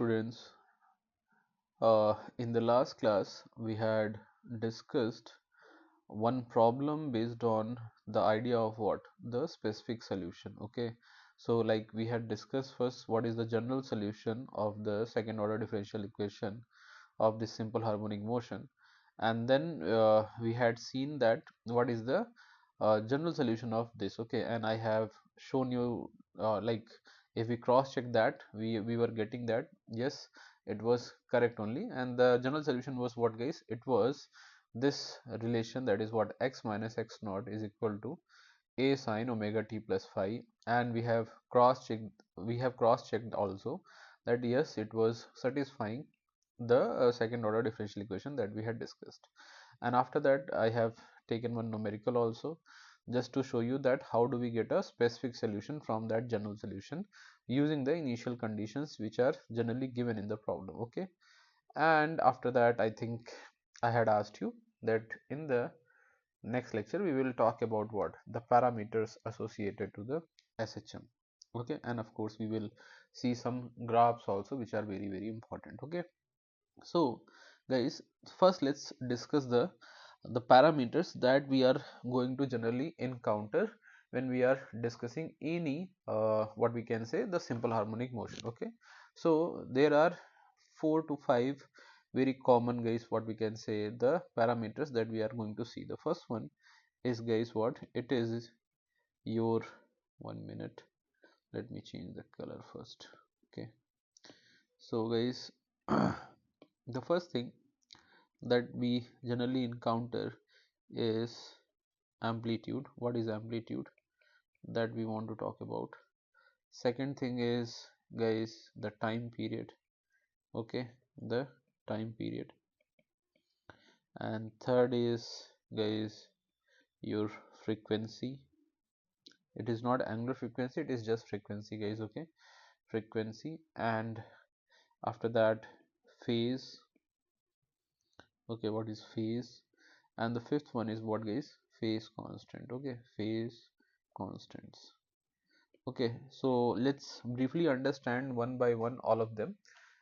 students, in the last class we had discussed one problem based on the idea of what the specific solution. Okay, so like we had discussed first what is the general solution of the second order differential equation of this simple harmonic motion, and then we had seen that what is the general solution of this. Okay, and I have shown you like if we cross check that we were getting that yes, it was correct only, and the general solution was what, guys? It was this relation, that is what, x minus x naught is equal to a sine omega t plus phi, and we have cross checked also that yes, it was satisfying the second order differential equation that we had discussed. And after that I have taken one numerical also, just to show you that how do we get a specific solution from that general solution using the initial conditions which are generally given in the problem. Okay, and after that I think I had asked you that in the next lecture we will talk about what the parameters associated to the SHM. Okay, and of course we will see some graphs also which are very important. Okay, so guys, first let's discuss the parameters that we are going to generally encounter when we are discussing any what we can say the simple harmonic motion. Okay, so there are 4 to 5 very common, guys, what we can say the parameters that we are going to see. The first one is, guys, what it is your 1 minute, let me change the color first. Okay, so guys, the first thing that we generally encounter is amplitude. What is amplitude that we want to talk about? Second thing is, guys, the time period. Okay, the time period. And third is, guys, your frequency. It is not angular frequency, it is just frequency, guys. Okay, frequency. And after that, phase. Okay, what is phase? And the fifth one is what, guys? Phase constant. Okay, phase constants. Okay, so let's briefly understand one by one all of them,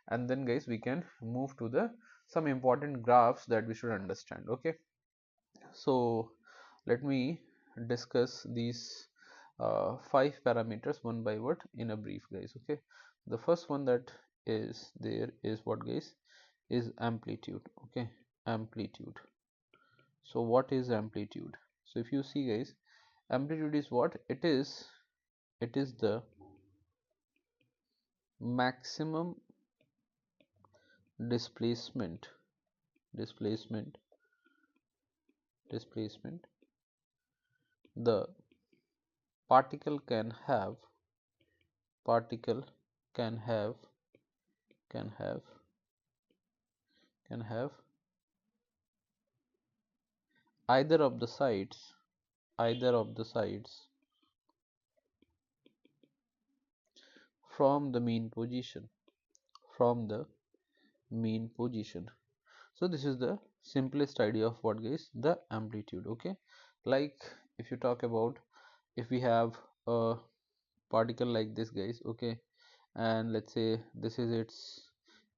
and then, guys, we can move to the some important graphs that we should understand. Okay, so let me discuss these 5 parameters one by one in a brief, guys. Okay, the first one that is there is what, guys? Is amplitude. Okay, amplitude. So what is amplitude? So if you see, guys, amplitude is what it is. It is the maximum displacement displacement displacement the particle particle can have can have can have either of the sides either of the sides from the mean position from the mean position. So this is the simplest idea of what, guys? The amplitude. Okay, like if you talk about, if we have a particle like this, guys, okay, and let's say this is its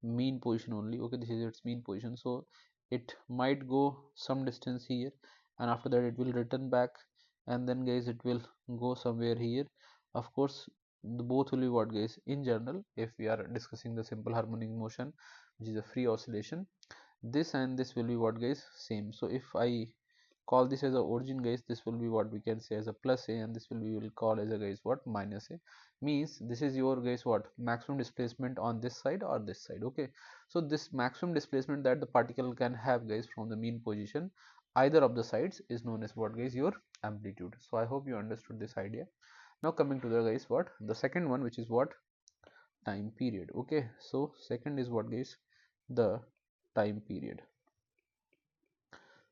mean position only. Okay, this is its mean position, so it might go some distance here, and after that it will return back, and then, guys, it will go somewhere here. Of course the both will be what, guys? In general, if we are discussing the simple harmonic motion, which is a free oscillation, this and this will be what, guys? Same. So if I call this as a origin, guys, this will be what we can say as a plus a, and this will call as a, guys, what? Minus a. Means this is your, guys, what? Maximum displacement on this side or this side. Okay, so this maximum displacement that the particle can have, guys, from the mean position either of the sides is known as what, guys? Your amplitude. So I hope you understood this idea. Now coming to the, guys, what? The second one, which is what? Time period. Okay, so second is what, guys? The time period.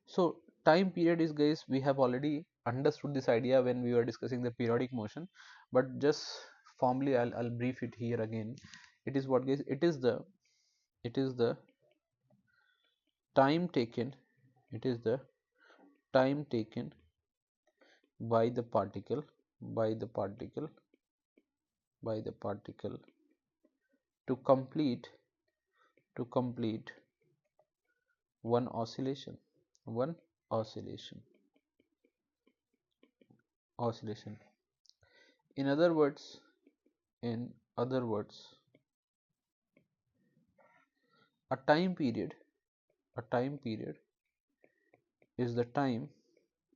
So time period is, guys, we have already understood this idea when we were discussing the periodic motion, but just formally I'll brief it here again. It is what, guys? It is the time taken it is the time taken by the particle by the particle to complete to complete one oscillation, one oscillation, oscillation. In other words, in other words, a time period, a time period is the time,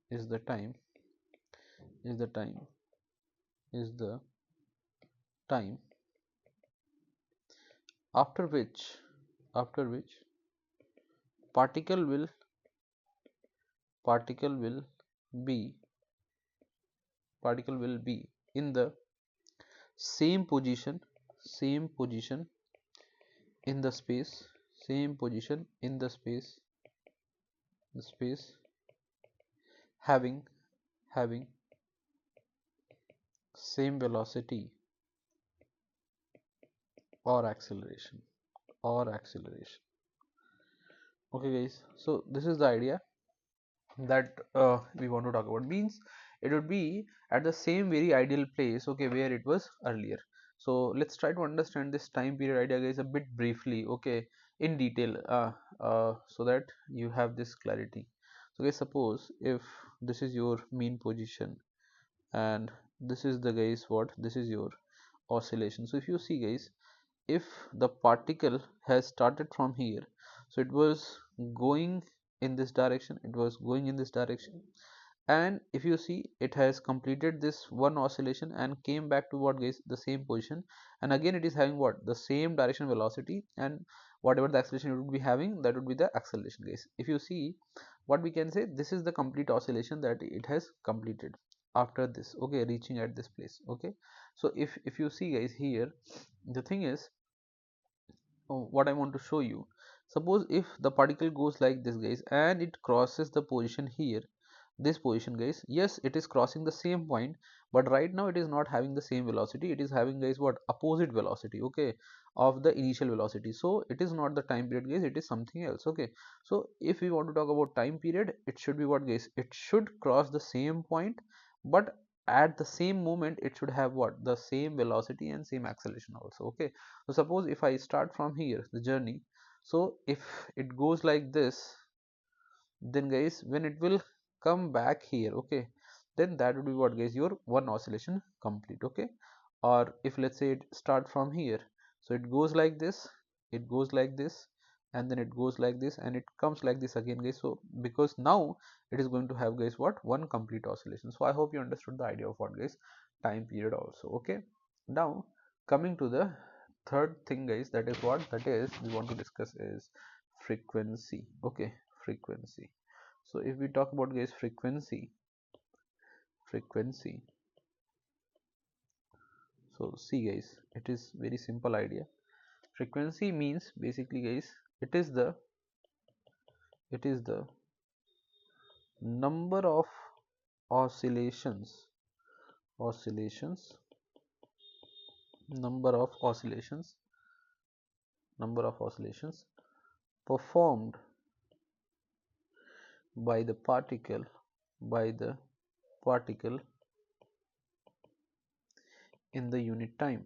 is the time, is the time, is the time after which particle will particle will be particle will be in the same position, same position in the space, same position in the space having same velocity or acceleration, or acceleration. Okay guys, so this is the idea that we want to talk about. Means it would be at the same very ideal place, okay, where it was earlier. So let's try to understand this time period idea guys a bit briefly, okay, in detail, so that you have this clarity. So guys, suppose if this is your mean position and this is the guys what, this is your oscillation. So if you see guys, if the particle has started from here, so it was going in this direction, it was going in this direction, and if you see it has completed this one oscillation and came back to what guys, the same position, and again it is having what, the same direction velocity, and whatever the acceleration it would be having, that would be the acceleration guys. If you see, what we can say, this is the complete oscillation that it has completed after this, okay, reaching at this place, okay. So if you see guys here, the thing is, what I want to show you, suppose if the particle goes like this guys and it crosses the position here, this position guys, yes, it is crossing the same point, but right now it is not having the same velocity, it is having guys what, opposite velocity, okay, of the initial velocity. So it is not the time period guys, it is something else, okay. So if we want to talk about time period, it should be what guys, it should cross the same point, but at the same moment it should have what, the same velocity and same acceleration also, okay. So suppose if I start from here the journey, so if it goes like this, then guys when it will come back here, okay, then that would be what guys, your one oscillation complete, okay. Or if let's say it start from here, so it goes like this, it goes like this, and then it goes like this and it comes like this again guys. So because now it is going to have guys what, one complete oscillation. So I hope you understood the idea of what guys, time period also, okay. Now coming to the third thing guys, that is what, that is we want to discuss is frequency, okay, frequency. So if we talk about guys frequency, frequency, so see guys, it is very simple idea. Frequency means basically guys, it is the number of oscillations, oscillations, number of oscillations, number of oscillations performed by the particle, by the particle in the unit time,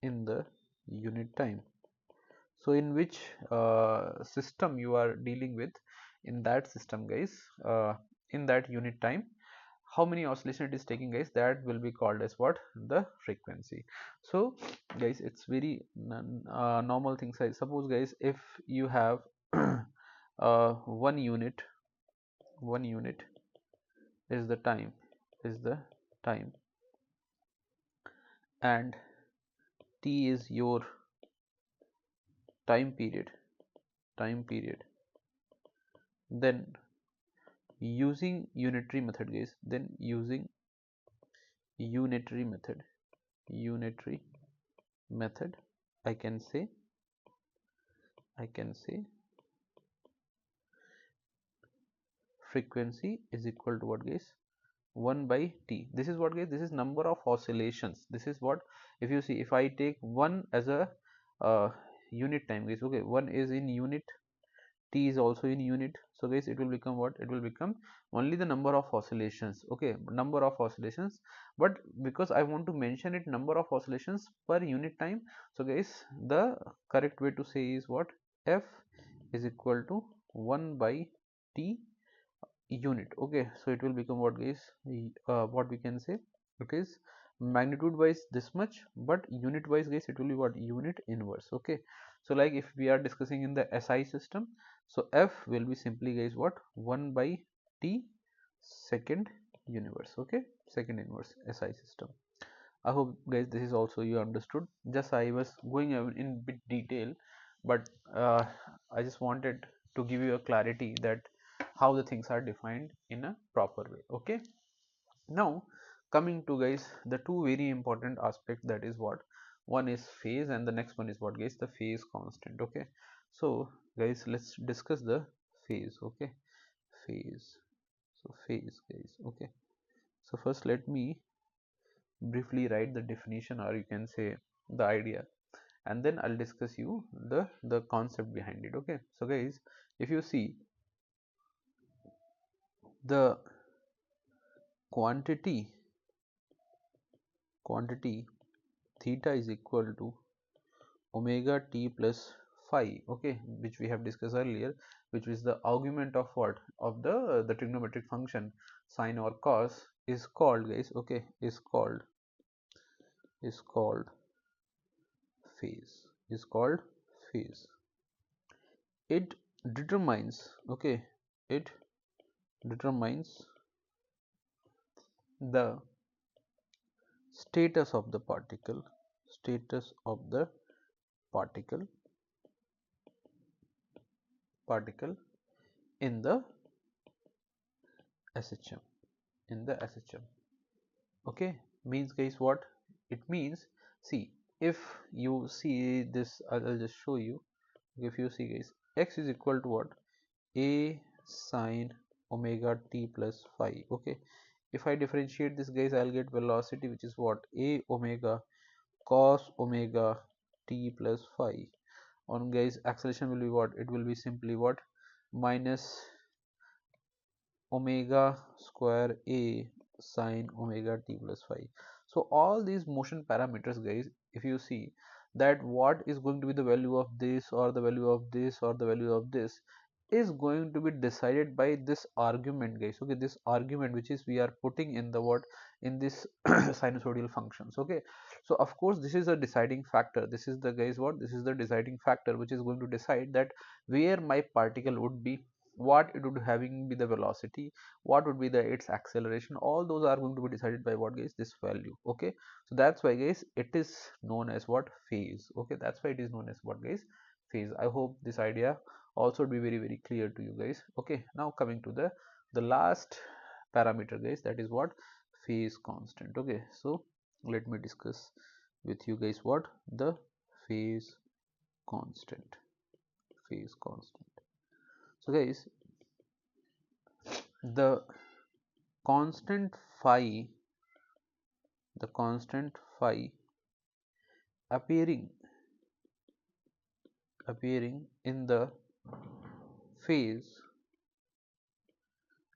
in the unit time. So in which system you are dealing with, in that system guys, in that unit time, how many oscillation it is taking guys, that will be called as what, the frequency. So guys, it's very normal things. I suppose guys, if you have one unit, one unit is the time, is the time, and t is your time period, time period, then using unitary method guys, then using unitary method, unitary method, I can say, I can say frequency is equal to what guys, 1 by t. This is what guys, this is number of oscillations. This is what, if you see, if I take 1 as a unit time guys, okay, 1 is in unit, t is also in unit, so guys it will become what, it will become only the number of oscillations, okay, number of oscillations. But because I want to mention it number of oscillations per unit time, so guys the correct way to say is what, F is equal to 1 by T unit. Okay, so it will become what, guys? What we can say, it is magnitude wise this much, but unit wise, guys, it will be what? Unit inverse. Okay, so like if we are discussing in the SI system, so F will be simply, guys, what? 1 by T second universe. Okay, second inverse SI system. I hope, guys, this is also you understood. Just I was going in bit detail, but I just wanted to give you a clarity that how the things are defined in a proper way. Okay, now coming to, guys, the two very important aspects, that is what? One is phase and the next one is what, guys? The phase constant. Okay, so guys, let's discuss the phase. Okay, phase. So phase, guys. Okay, so first let me briefly write the definition, or you can say the idea, and then I'll discuss you the concept behind it. Okay, so guys, if you see the quantity theta is equal to omega t plus phi, okay, which we have discussed earlier, which is the argument of what? Of the trigonometric function sine or cos, is called, guys, okay, is called phase, is called phase. It determines, okay, it determines the status of the particle, status of the particle particle in the SHM, in the SHM. Okay, means, guys, what it means? See, if you see this, I'll just show you. If you see, guys, x is equal to what? A sine omega t plus phi. Okay, if I differentiate this, guys, I'll get velocity, which is what? A omega cos omega t plus phi. On, guys, acceleration will be what? It will be simply what? Minus omega square a sine omega t plus phi. So all these motion parameters, guys, if you see that what is going to be the value of this, or the value of this, or the value of this, is going to be decided by this argument, guys. Okay, this argument which is we are putting in the what? In this sinusoidal functions. Okay, so of course this is a deciding factor. This is the, guys, what? This is the deciding factor which is going to decide that where my particle would be, what it would having be the velocity, what would be the its acceleration. All those are going to be decided by what, guys? This value. Okay, so that's why, guys, it is known as what? Phase. Okay, that's why it is known as what, guys? Phase. I hope this idea also would be very, very clear to you, guys. Okay, now coming to the last parameter, guys, that is what? Phase constant. Okay, so let me discuss with you, guys, what? The phase constant. Phase constant. So, guys, the constant phi, the constant phi appearing in the phase,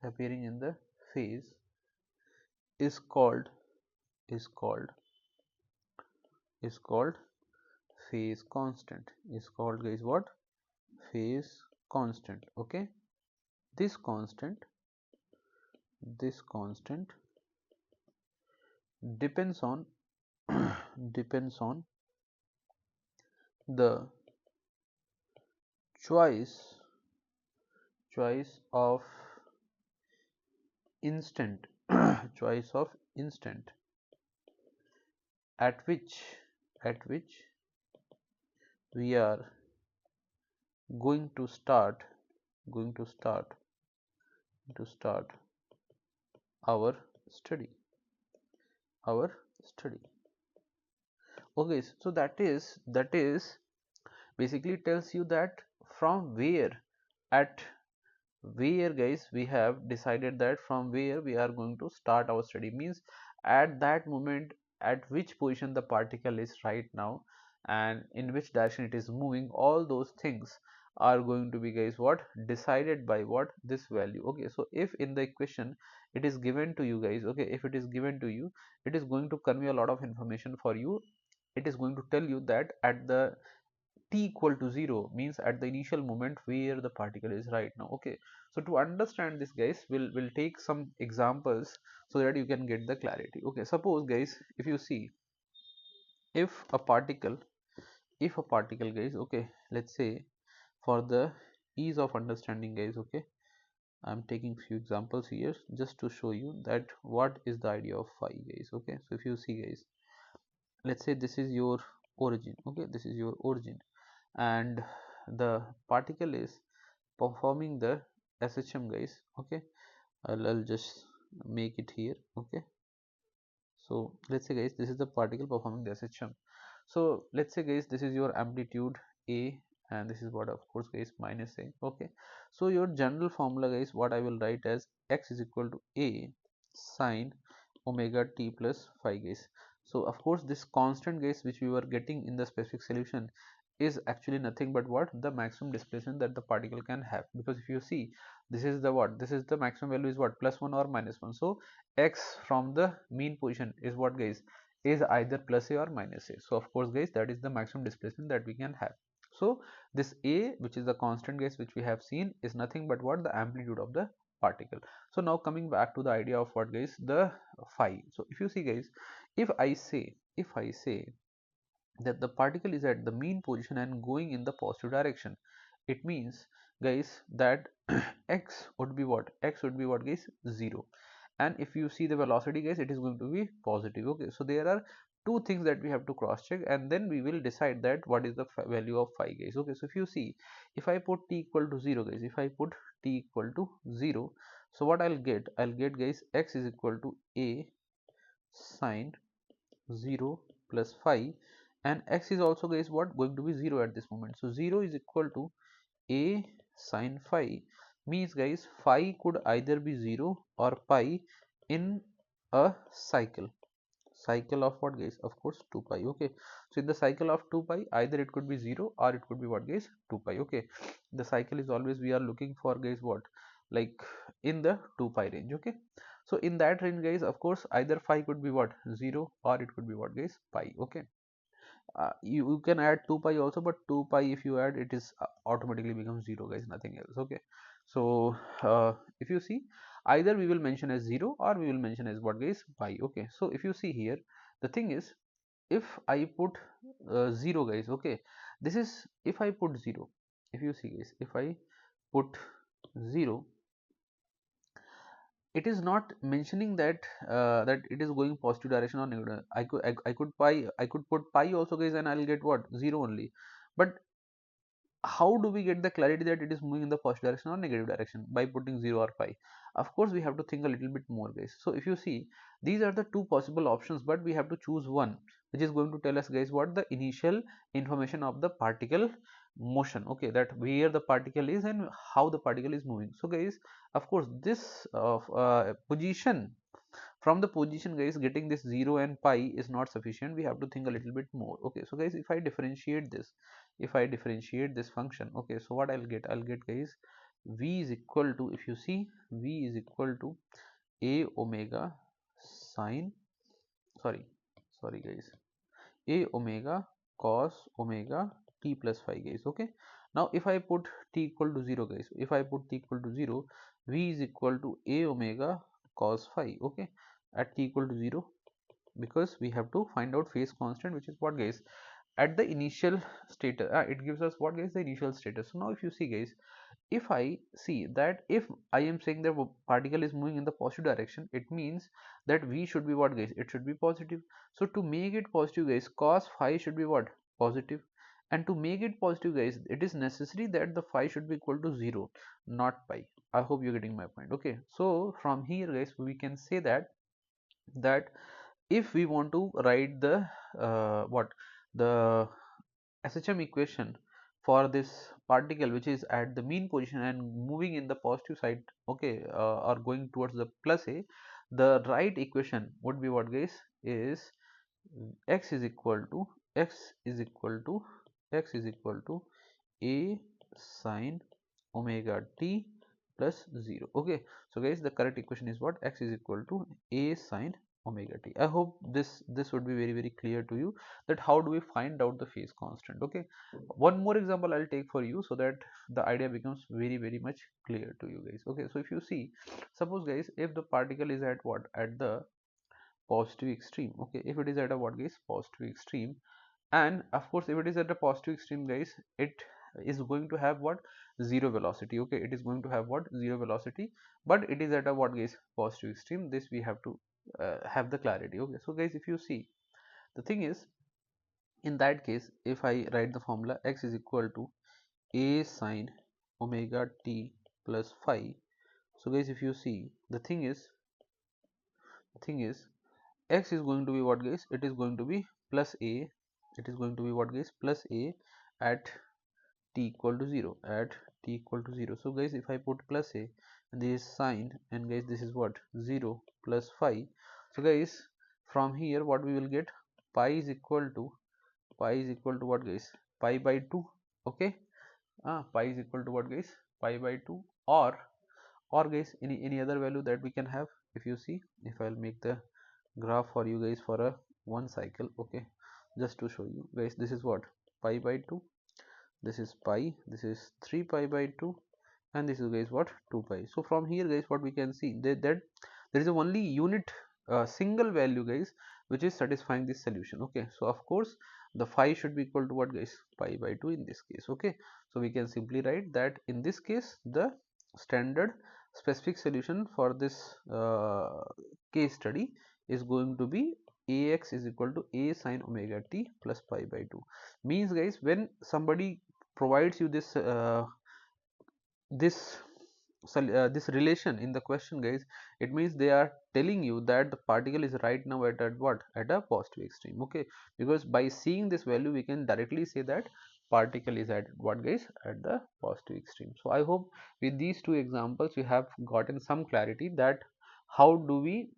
appearing in the phase, is called is called is called phase constant, is called, guys, what? Phase constant. Okay, this constant, this constant depends on depends on the choice of instant choice of instant at which we are going to start going to start to start our study our study. Okay, so that is basically tells you that from where, at where, guys, we have decided that from where we are going to start our study, means at that moment at which position the particle is right now and in which direction it is moving. All those things are going to be, guys, what? Decided by what? This value. Okay, so if in the equation it is given to you, guys, okay, if it is given to you, it is going to convey a lot of information for you. It is going to tell you that at the t equal to 0 means at the initial moment where the particle is right now. Okay, so to understand this guys, we'll take some examples so that you can get the clarity. Okay, suppose guys, if you see, if a particle, guys, okay, let's say for the ease of understanding guys, okay, I'm taking few examples here just to show you that what is the idea of phi guys. Okay, so if you see guys, let's say this is your origin. Okay, this is your origin, and the particle is performing the SHM guys. Okay, I'll just make it here. Okay, so let's say guys, this is the particle performing the SHM. So let's say guys, this is your amplitude A, and this is what, of course guys, minus A. Okay, so your general formula guys, what I will write as x is equal to A sine omega t plus phi guys. So of course this constant guys which we were getting in the specific solution is actually nothing but what, the maximum displacement that the particle can have, because if you see, this is the what, this is the maximum value is what, +1 or -1. So x from the mean position is what guys, is either plus A or minus A. So of course guys, that is the maximum displacement that we can have. So this A, which is the constant guys which we have seen, is nothing but what, the amplitude of the particle. So now coming back to the idea of what guys, the phi. So if you see guys, if I say that the particle is at the mean position and going in the positive direction, it means guys that x would be what, guys, 0. And if you see the velocity guys, it is going to be positive. Okay, so there are two things that we have to cross check, and then we will decide that what is the value of phi guys. Okay, so if you see, if I put t equal to 0 guys, if I put t equal to 0, so what I'll get, guys, x is equal to A sine 0 plus phi, and x is also guys what, going to be 0 at this moment. So 0 is equal to A sine phi, means guys phi could either be 0 or pi in a cycle of what guys, of course 2 pi. Okay, so in the cycle of 2 pi, either it could be 0 or it could be what guys, 2 pi. Okay, the cycle is always we are looking for guys what, like in the 2 pi range. Okay, so in that range guys, of course either phi could be what, 0, or it could be what guys, pi. Okay, you can add 2 pi also, but 2 pi if you add, it is automatically becomes 0 guys, nothing else. Okay, so if you see, either we will mention as 0 or we will mention as what guys, pi. Okay, so if you see here, the thing is, if I put 0 guys, okay, this is if I put 0, if you see guys, if I put 0, it is not mentioning that that it is going positive direction or negative. I could put pi also guys, and I'll get what, 0 only. But how do we get the clarity that it is moving in the positive direction or negative direction? By putting 0 or pi. Of course we have to think a little bit more guys. So if you see, these are the two possible options, but we have to choose one which is going to tell us guys what the initial information of the particle motion. Okay, that where the particle is and how the particle is moving. So guys, of course this position, from the position guys, getting this 0 and pi is not sufficient. We have to think a little bit more. Okay, so guys, if I differentiate this, function, okay, so what I'll get, guys, v is equal to, if you see, v is equal to a omega sine, sorry guys, a omega cos omega t plus phi guys. Okay, now if I put t equal to 0 guys, v is equal to a omega cos phi. Okay, at t equal to 0, because we have to find out phase constant, which is what guys, at the initial status, it gives us what guys, the initial status. So now if you see guys, if I see that, if I am saying the particle is moving in the positive direction, it means that v should be what guys, it should be positive. So to make it positive guys, cos phi should be what, positive. And to make it positive guys, it is necessary that the phi should be equal to 0, not pi. I hope you're getting my point. Okay, so from here guys, we can say that if we want to write the what, the SHM equation for this particle which is at the mean position and moving in the positive side, okay, or going towards the plus A, the right equation would be what guys, is x is equal to a sine omega t plus 0. Okay, so guys, the correct equation is what, x is equal to a sine omega t. I hope this would be very clear to you, that how do we find out the phase constant. Okay, one more example I'll take for you so that the idea becomes very much clear to you guys. Okay, so if you see, suppose guys, if the particle is at what, at the positive extreme. Okay, if it is at a what guys, positive extreme, and of course if it is at a positive extreme guys, it is going to have what, zero velocity. Okay, it is going to have what, zero velocity, but it is at a what guys, positive extreme. This we have to have the clarity. Okay, so guys, if you see, the thing is, in that case, if I write the formula, x is equal to a sine omega t plus phi. So guys, if you see, the thing is x is going to be what guys, it is going to be plus a, it is going to be what guys, plus a at t equal to 0, at t equal to 0. So guys, if I put plus a and this is sine, and guys this is what, 0 plus phi. So guys, from here what we will get, pi is equal to, what guys, pi by 2. Okay, pi is equal to what guys, pi by 2, or guys, any other value that we can have. If you see, if I'll make the graph for you guys for a one cycle. Okay, just to show you guys, this is what, pi by 2, this is pi, this is 3 pi by 2, and this is guys what, 2 pi. So from here guys, what we can see, that there is a only unit, single value guys, which is satisfying this solution. Okay, so of course the phi should be equal to what guys, pi by 2 in this case. Okay, so we can simply write that in this case the standard specific solution for this case study is going to be ax is equal to a sine omega t plus pi by 2. Means guys, when somebody provides you this this relation in the question guys, it means they are telling you that the particle is right now at what, at a positive extreme. Okay, because by seeing this value we can directly say that particle is at what guys, at the positive extreme. So I hope with these two examples you have gotten some clarity that how do we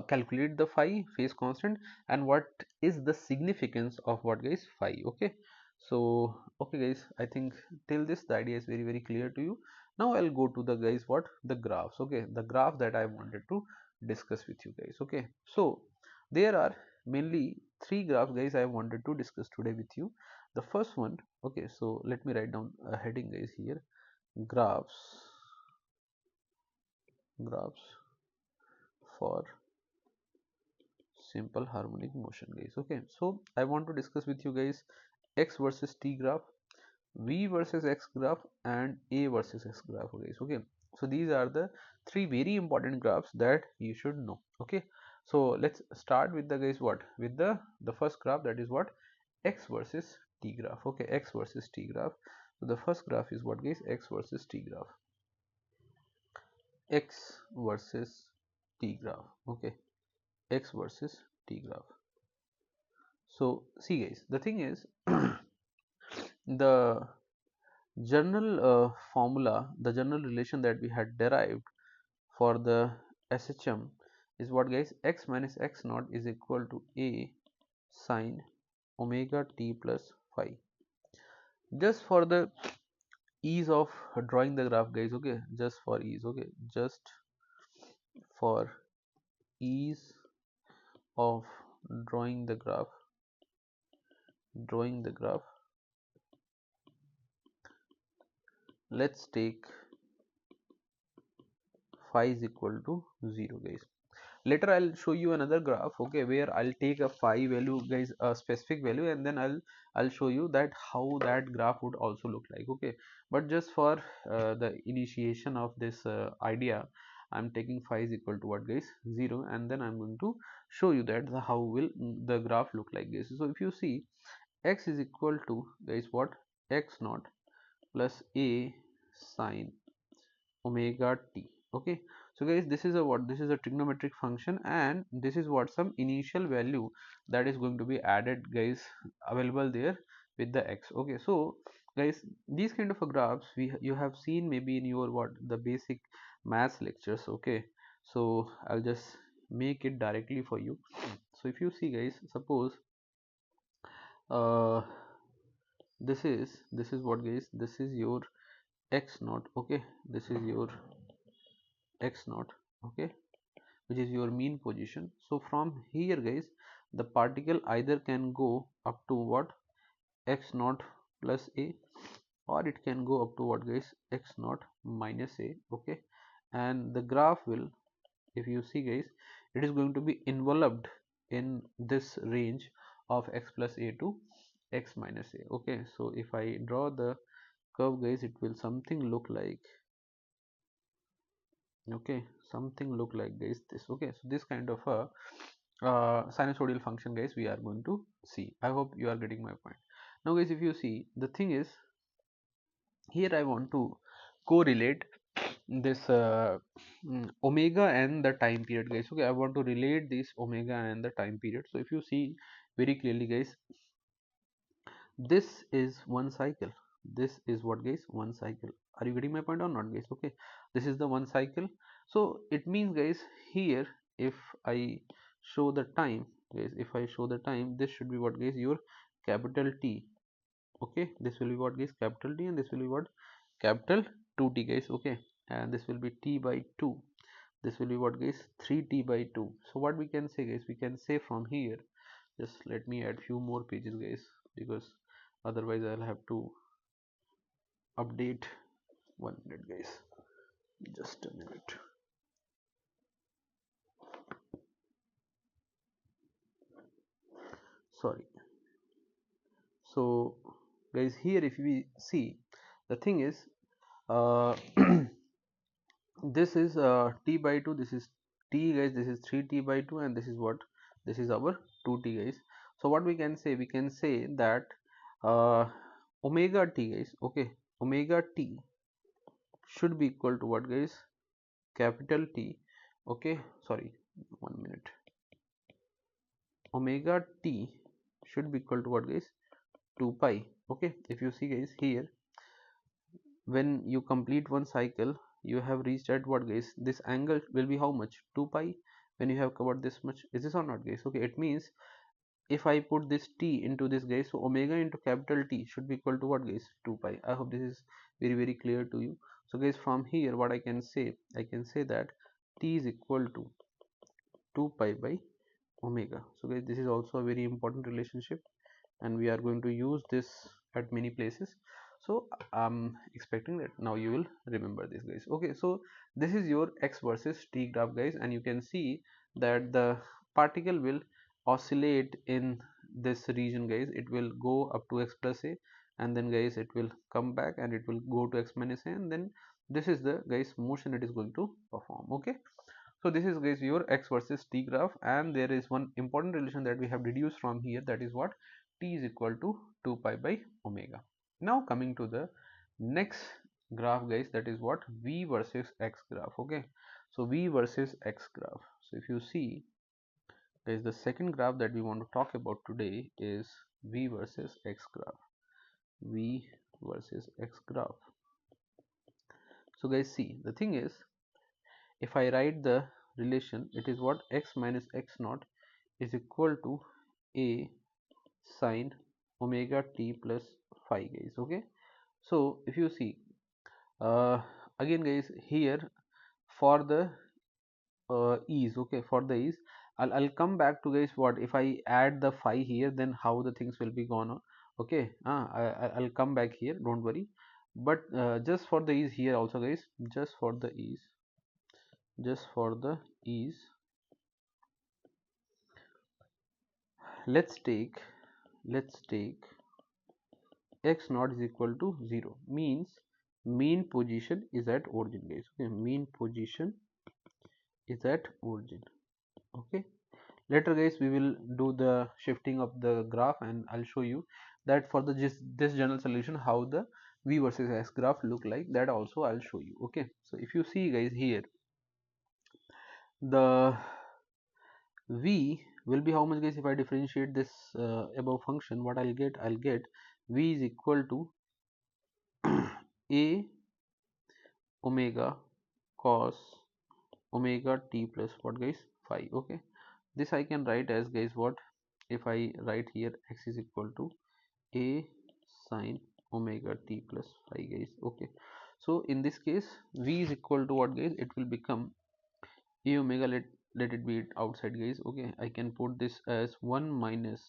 calculate the phi phase constant, and what is the significance of what guys, phi. Okay, so okay guys, I think till this the idea is very clear to you. Now I'll go to the guys, what, the graphs. Okay, the graph that I wanted to discuss with you guys. Okay, so there are mainly three graphs guys I wanted to discuss today with you. The first one, okay, so let me write down a heading guys here, graphs for simple harmonic motion guys. Okay, so I want to discuss with you guys x versus t graph, v versus x graph, and a versus x graph guys. Okay, so these are the three very important graphs that you should know. Okay, so let's start with the guys, what, with the first graph, that is what, x versus t graph. Okay, x versus t graph. So the first graph is what guys, x versus t graph, x versus t graph. Okay, x versus t graph. So see guys, the thing is the general formula, the general relation that we had derived for the SHM is what guys, x minus x naught is equal to a sine omega t plus phi. Just for the ease of drawing the graph guys, okay, just for ease, okay, just for ease of drawing the graph, let's take phi is equal to 0 guys. Later I'll show you another graph, okay, where I'll take a phi value guys, a specific value, and then I'll show you that how that graph would also look like. Okay, but just for the initiation of this idea, I'm taking phi is equal to what guys, 0, and then I'm going to show you that how will the graph look like guys. So if you see, x is equal to guys what, x naught plus a sine omega t. Okay, so guys, this is a what, this is a trigonometric function, and this is what, some initial value that is going to be added guys, available there with the x. Okay, so guys, these kind of a graphs you have seen maybe in your what, the basic maths lectures. Okay, so I'll just make it directly for you. So if you see guys, suppose uh this is what guys, this is your x naught. Okay, this is your x naught. Okay, which is your mean position. So from here guys, the particle either can go up to what, x naught plus a, or it can go up to what guys, x naught minus a. Okay, and the graph will, if you see guys, it is going to be enveloped in this range of x plus a to x minus a. Okay, so if I draw the curve guys, it will something look like, okay, something look like guys this. Okay, so this kind of a sinusoidal function guys we are going to see. I hope you are getting my point. Now guys, if you see, the thing is, here I want to correlate this omega and the time period guys. Okay, I want to relate this omega and the time period. So if you see very clearly guys, this is one cycle, this is what guys, one cycle. Are you getting my point or not guys? Okay, this is the one cycle. So it means guys, here if I show the time guys, if I show the time, this should be what guys, your capital T. Okay, this will be what guys, capital T, and this will be what, capital 2t guys. Okay, and this will be t by 2, this will be what guys, 3t by 2. So what we can say guys, we can say from here, just let me add few more pages guys, because otherwise I'll have to update. 1 minute guys, just a minute. Sorry. So guys, here if we see, the thing is, uh, this is t by 2, this is t guys, this is 3t by 2, and this is what, this is our 2t guys. So what we can say, we can say that omega t guys, okay, omega t should be equal to what guys, capital T. Okay, sorry, 1 minute. Omega t should be equal to what guys, 2 pi. Okay, if you see guys, here when you complete one cycle, you have reached at what guys, this angle will be how much, 2 pi, when you have covered this much. Is this or not guys? Okay, it means if I put this t into this guys, so omega into capital T should be equal to what guys, 2 pi. I hope this is very clear to you. So guys, from here what I can say, I can say that t is equal to 2 pi by omega. So guys, this is also a very important relationship, and we are going to use this at many places. So I'm expecting that now you will remember this guys. Okay, so this is your x versus t graph guys, and you can see that the particle will oscillate in this region guys. It will go up to x plus a, and then guys it will come back and it will go to x minus a, and then this is the guys motion it is going to perform. Okay, so this is guys your x versus t graph, and there is one important relation that we have deduced from here, that is what, t is equal to 2 pi by omega. Now coming to the next graph guys, that is what, v versus x graph. Okay, so v versus x graph. So if you see guys, the second graph that we want to talk about today is v versus x graph. V versus x graph. So guys, see, the thing is, if I write the relation, it is what, x minus x naught is equal to a sine omega t plus phi guys. Okay, so if you see, uh, again guys, here for the ease, okay, for the ease, I'll come back to guys, what if I add the phi here, then how the things will be gone on. Okay, I'll come back here, don't worry. But just for the ease here also guys, just for the ease, just for the ease, let's take, let's take x naught is equal to 0, means mean position is at origin guys. Okay, mean position is at origin. Okay, later guys we will do the shifting of the graph, and I'll show you that for the this general solution how the v versus x graph look like, that also I'll show you. Okay, so if you see guys, here the v will be how much guys, if I differentiate this above function, what I'll get, I'll get v is equal to a omega cos omega t plus what guys, phi. Okay, this I can write as guys, what if I write here, x is equal to a sine omega t plus phi guys. Okay, so in this case v is equal to what guys, it will become a omega, let it be outside guys. Okay, I can put this as 1 minus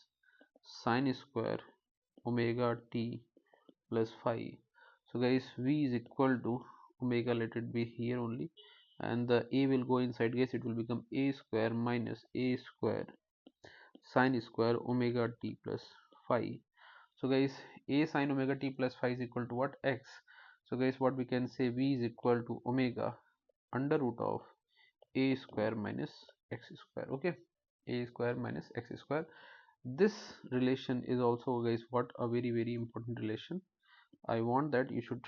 sine square omega t plus phi. So guys, v is equal to omega, let it be here only, and the a will go inside guys, it will become a square minus a square sine square omega t plus phi. So guys, a sine omega t plus phi is equal to what? X. So guys, what we can say, v is equal to omega under root of a square minus x square. Okay, a square minus x square. This relation is also guys what, a very important relation. I want that you should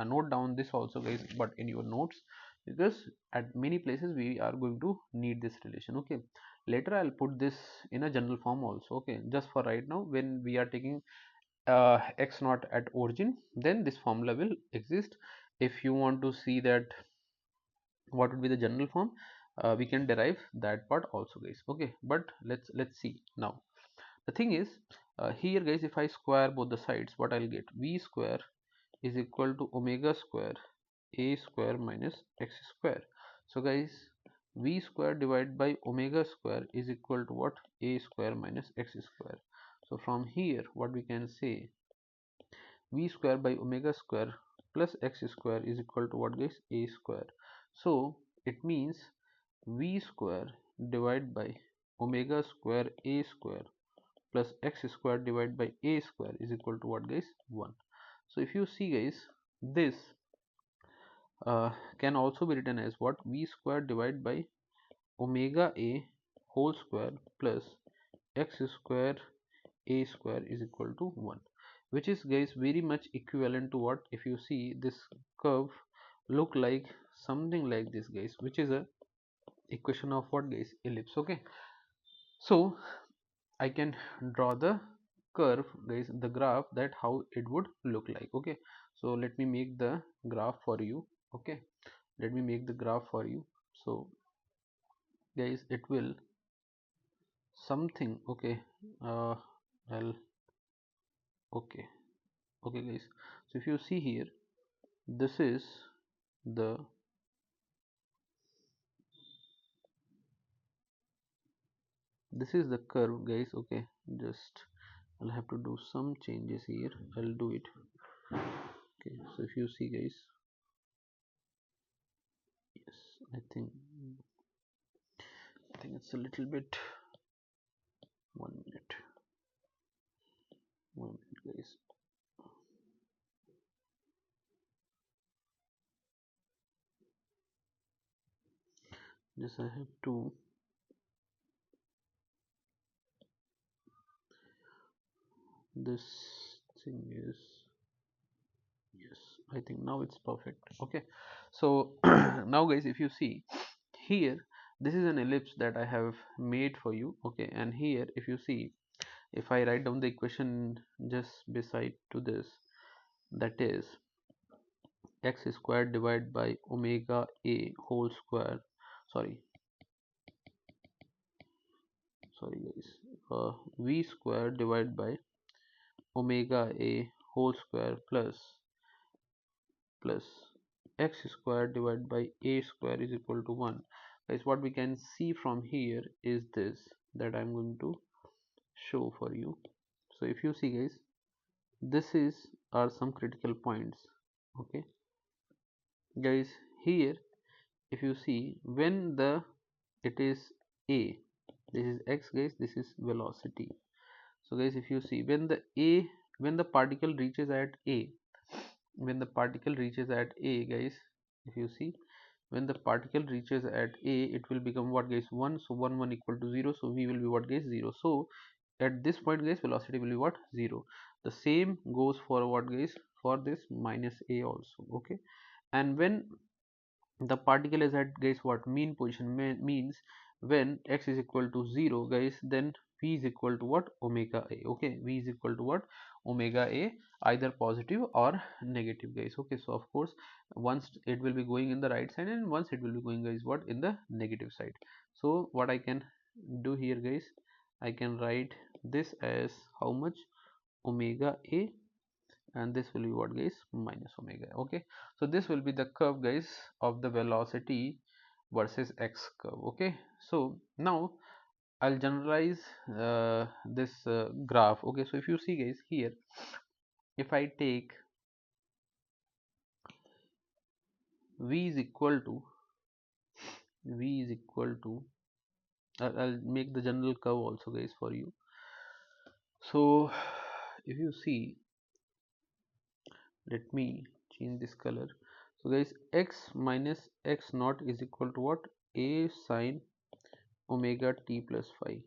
note down this also guys, but in your notes, because at many places we are going to need this relation. Okay, later I'll put this in a general form also. Okay, just for right now, when we are taking x naught at origin, then this formula will exist. If you want to see that what would be the general form, we can derive that part also guys. Okay, but let's see now. The thing is, here guys, if I square both the sides, what I'll get, v square is equal to omega square a square minus x square. So guys, v square divided by omega square is equal to what? A square minus x square. So from here what we can say, v square by omega square plus x square is equal to what guys? A square. So it means v square divided by omega square a square plus x square divided by a square is equal to what guys? 1. So if you see guys, this can also be written as what? V square divided by omega a whole square plus x square a square is equal to 1, which is guys very much equivalent to what? If you see this curve look like something like this guys, which is a equation of what guys? Ellipse. Okay, so I can draw the curve guys, the graph, that how it would look like. Okay, so let me make the graph for you. Okay, let me make the graph for you. So guys, it will something, okay, well, okay, okay guys, so if you see here, this is the curve guys. Okay, just I'll have to do some changes here, I'll do it. Okay, so if you see guys, yes, I think it's a little bit, 1 minute, 1 minute guys. Just I have to, this thing is, yes, I think now it's perfect. Okay, so now guys, if you see here, this is an ellipse that I have made for you. Okay, and here if you see, if I write down the equation just beside to this, that is x squared divided by omega a whole square, sorry guys, v square divided by omega a whole square plus x square divided by a square is equal to 1. Guys, what we can see from here is this, that I'm going to show for you. So if you see guys, this is are some critical points. Okay guys, here if you see, when the it is a, this is x guys, this is velocity. So guys, if you see, when the particle reaches at a, when the particle reaches at a guys, if you see, when the particle reaches at a, it will become what guys? 1. So 1 1 equal to 0, so v will be what guys? 0. So at this point guys, velocity will be what? 0. The same goes for what guys? For this minus a also. Okay, and when the particle is at guys what? Mean position, means when x is equal to 0 guys, then v is equal to what? Omega a. Okay, v is equal to what? Omega a, either positive or negative guys. Okay, so of course once it will be going in the right side, and once it will be going guys what? In the negative side. So what I can do here guys, I can write this as how much? Omega a, and this will be what guys? Minus omega. Okay, so this will be the curve guys of the velocity versus x curve. Okay, so now I'll generalize this graph. Okay, so if you see guys here, if I take v is equal to v is equal to I'll make the general curve also guys for you. So if you see, let me change this color. So guys, x minus x naught is equal to what? A sine omega t plus phi.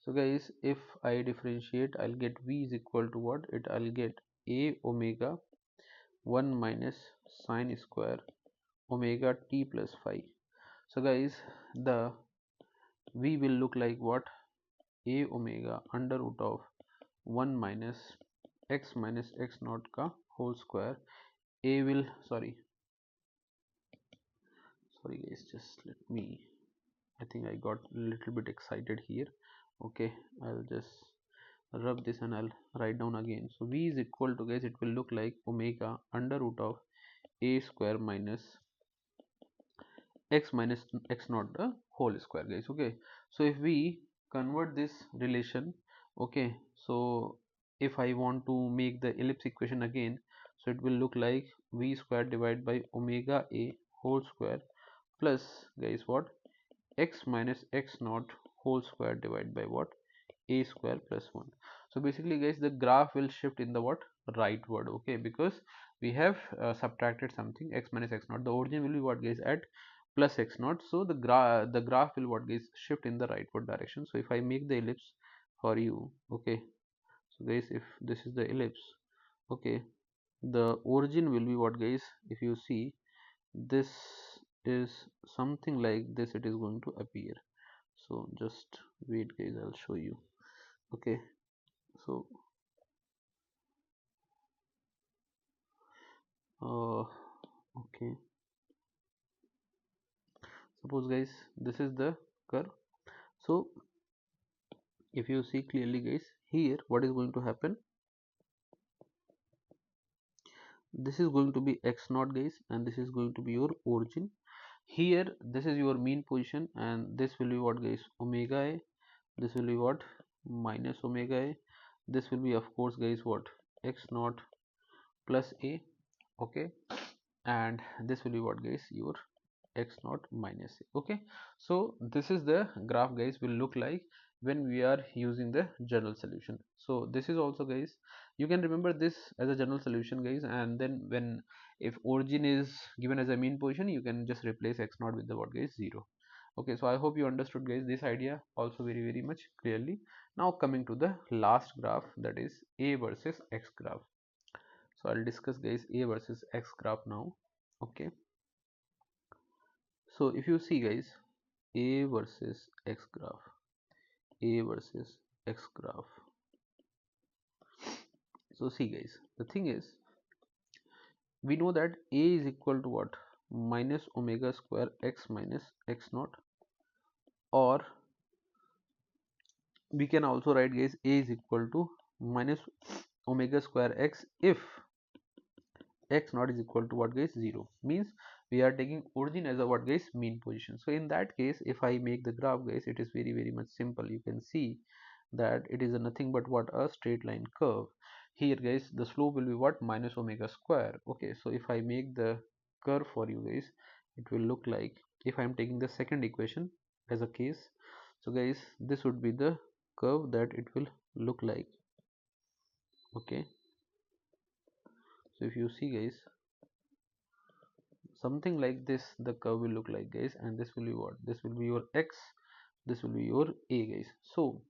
So guys, if I differentiate, I'll get v is equal to what? I'll get a omega 1 minus sine square omega t plus phi. So guys, the v will look like what? A omega under root of 1 minus x naught ka whole square. A will sorry guys, just let me, I think I got a little bit excited here. Okay, I'll just rub this and I'll write down again. So v is equal to guys, it will look like omega under root of a square minus x minus x naught the whole square guys. Okay, so if we convert this relation, okay, so if I want to make the ellipse equation again, so it will look like v square divided by omega a whole square plus guys what, x minus x naught whole square divided by what, a square plus 1. So basically guys, the graph will shift in the what, rightward. Okay, because we have subtracted something, x minus x naught, the origin will be what guys, at plus x naught. So the graph will what guys, shift in the rightward direction. So if I make the ellipse for you, okay, so guys, if this is the ellipse, okay, the origin will be what guys, if you see, this is something like this, it is going to appear. So just wait guys, I'll show you. Okay, so okay, suppose guys, this is the curve. So if you see clearly guys, here what is going to happen, this is going to be x naught guys, and this is going to be your origin. Here this is your mean position, and this will be what guys, omega a, this will be what, minus omega a, this will be of course guys what, x naught plus a. Okay, and this will be what guys, your x naught minus a. Okay, so this is the graph guys will look like when we are using the general solution. So this is also guys, you can remember this as a general solution guys, and then when, if origin is given as a mean position, you can just replace x naught with the what guys, 0. Okay, so I hope you understood guys this idea also very much clearly. Now coming to the last graph, that is a versus x graph. So I'll discuss guys a versus x graph now. Okay, so if you see guys, a versus x graph, a versus x graph. So see guys, the thing is, we know that a is equal to what, minus omega square x minus x naught, or we can also write guys a is equal to minus omega square x if x naught is equal to what guys, 0. Means we are taking origin as a what guys, mean position. So in that case, if I make the graph guys, it is very much simple. You can see that it is a nothing but what, a straight line curve. Here guys, the slope will be what, minus omega square. Okay, so if I make the curve for you guys, it will look like, if I am taking the second equation as a case, so guys, this would be the curve that it will look like. Okay, so if you see guys, something like this the curve will look like guys, and this will be what, this will be your x, this will be your a guys. So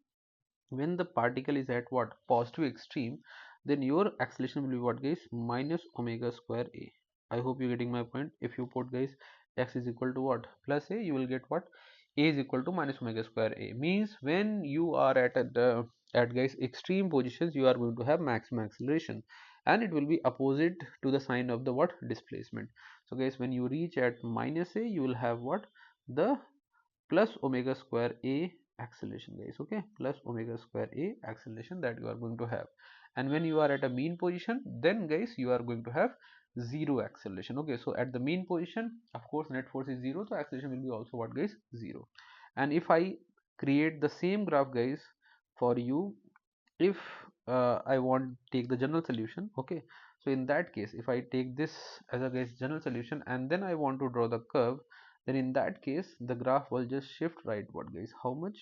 when the particle is at what, positive extreme, then your acceleration will be what guys, minus omega square a. I hope you're getting my point. If you put guys x is equal to what, plus a, you will get what, a is equal to minus omega square a. Means when you are at guys extreme positions, you are going to have maximum acceleration, and it will be opposite to the sign of the what, displacement. So guys, when you reach at minus a, you will have what, the plus omega square a acceleration guys. Okay, plus omega square a acceleration that you are going to have. and when you are at a mean position, then guys you are going to have zero acceleration. Okay, so at the mean position, of course, net force is zero, so acceleration will be also what guys, zero. And if I create the same graph guys for you, if I want take the general solution, okay, so in that case if I take this as a guys general solution and then I want to draw the curve, then in that case the graph will just shift rightward guys. How much?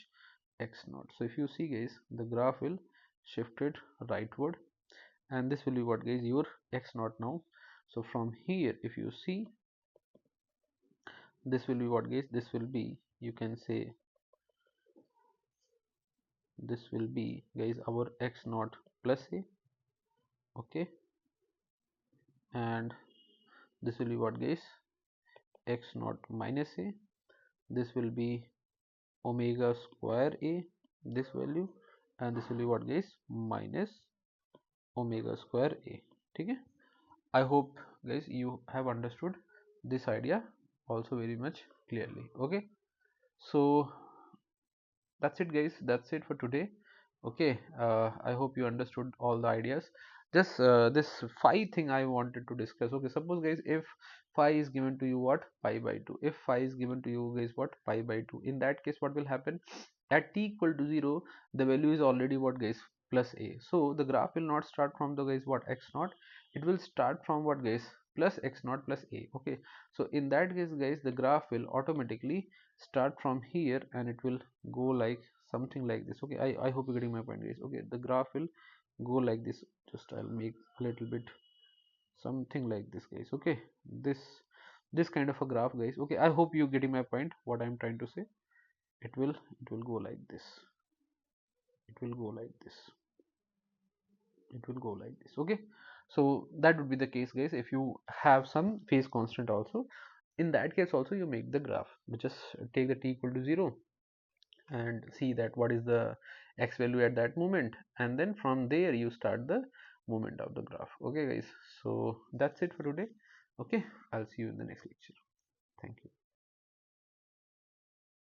X naught. So if you see guys, the graph will shift it rightward, and this will be what guys, your X naught now. So from here if you see, this will be what guys, this will be, you can say, this will be guys our X naught plus a, okay, and this will be what guys, X naught minus a, this will be omega square a, this value, and this will be what guys, minus omega square a. Okay, I hope guys you have understood this idea also very much clearly. Okay, so that's it guys, that's it for today. Okay, I hope you understood all the ideas. Just this phi thing I wanted to discuss. Okay, suppose guys, if phi is given to you what, pi by 2, if phi is given to you guys what, pi by 2, in that case what will happen, at t equal to 0 the value is already what guys, plus a, so the graph will not start from the guys what, x naught, it will start from what guys, plus x naught plus a. Okay, so in that case guys, the graph will automatically start from here and it will go like something like this. Okay, I hope you're getting my point guys. Okay, the graph will go like this, just I'll make a little bit something like this guys. Okay, this kind of a graph guys. Okay, I hope you're getting my point, what I'm trying to say. It will go like this, it will go like this, it will go like this. Okay, so that would be the case guys. If you have some phase constant also, in that case also you make the graph, but just take the t equal to 0 and see that what is the x value at that moment, and then from there you start the movement of the graph. Okay guys, so that's it for today. Okay, I'll see you in the next lecture. Thank you.